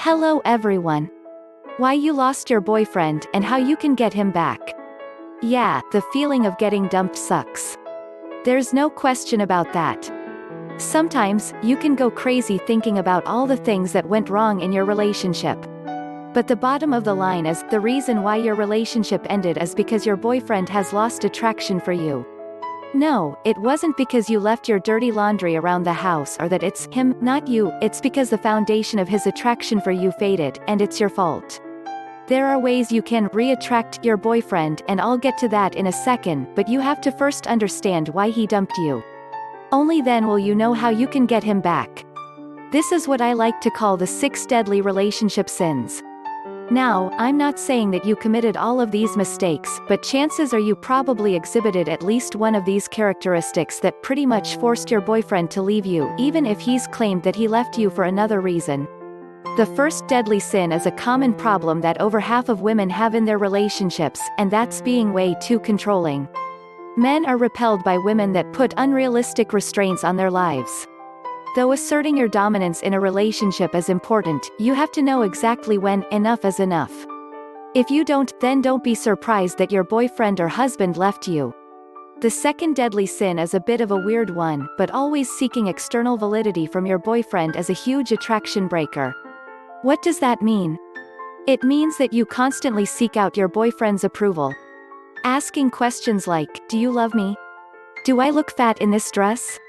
Hello everyone. Why you lost your boyfriend and how you can get him back. Yeah, the feeling of getting dumped sucks. There's no question about that. Sometimes, you can go crazy thinking about all the things that went wrong in your relationship. But the bottom of the line is, the reason why your relationship ended is because your boyfriend has lost attraction for you. No, it wasn't because you left your dirty laundry around the house or that it's him, not you, it's because the foundation of his attraction for you faded, and it's your fault. There are ways you can re-attract your boyfriend, and I'll get to that in a second, but you have to first understand why he dumped you. Only then will you know how you can get him back. This is what I like to call the 6 deadly relationship sins. Now, I'm not saying that you committed all of these mistakes, but chances are you probably exhibited at least one of these characteristics that pretty much forced your boyfriend to leave you, even if he's claimed that he left you for another reason. The first deadly sin is a common problem that over half of women have in their relationships, and that's being way too controlling. Men are repelled by women that put unrealistic restraints on their lives. Though asserting your dominance in a relationship is important, you have to know exactly when enough is enough. If you don't, then don't be surprised that your boyfriend or husband left you. The second deadly sin is a bit of a weird one, but always seeking external validity from your boyfriend is a huge attraction breaker. What does that mean? It means that you constantly seek out your boyfriend's approval. Asking questions like, "Do you love me? Do I look fat in this dress?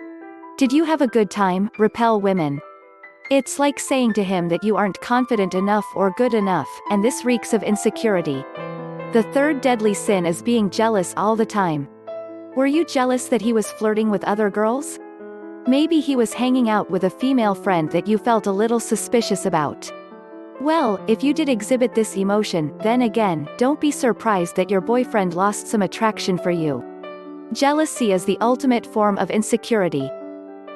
Did you have a good time?" repel women. It's like saying to him that you aren't confident enough or good enough, and this reeks of insecurity. The third deadly sin is being jealous all the time. Were you jealous that he was flirting with other girls? Maybe he was hanging out with a female friend that you felt a little suspicious about. Well, if you did exhibit this emotion, then again, don't be surprised that your boyfriend lost some attraction for you. Jealousy is the ultimate form of insecurity.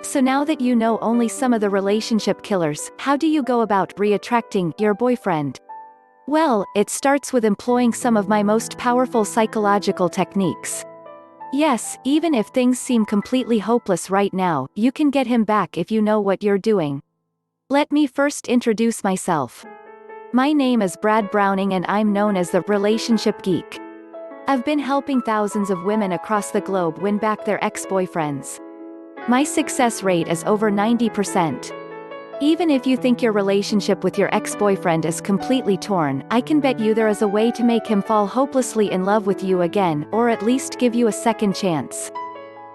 So now that you know only some of the relationship killers, how do you go about re-attracting your boyfriend? Well, it starts with employing some of my most powerful psychological techniques. Yes, even if things seem completely hopeless right now, you can get him back if you know what you're doing. Let me first introduce myself. My name is Brad Browning and I'm known as the Relationship Geek. I've been helping thousands of women across the globe win back their ex-boyfriends. My success rate is over 90%. Even if you think your relationship with your ex-boyfriend is completely torn, I can bet you there is a way to make him fall hopelessly in love with you again, or at least give you a second chance.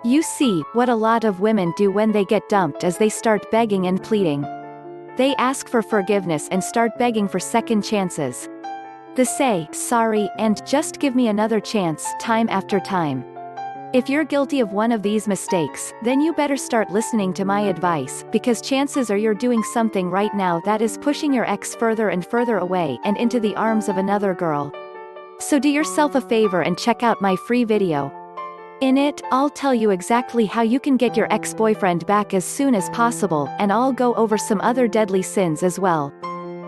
You see, what a lot of women do when they get dumped is they start begging and pleading. They ask for forgiveness and start begging for second chances. They say, "Sorry," and "Just give me another chance," time after time. If you're guilty of one of these mistakes, then you better start listening to my advice, because chances are you're doing something right now that is pushing your ex further and further away and into the arms of another girl. So do yourself a favor and check out my free video. In it, I'll tell you exactly how you can get your ex-boyfriend back as soon as possible, and I'll go over some other deadly sins as well.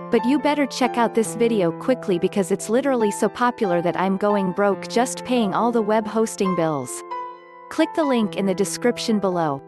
But you better check out this video quickly because it's literally so popular that I'm going broke just paying all the web hosting bills. Click the link in the description below.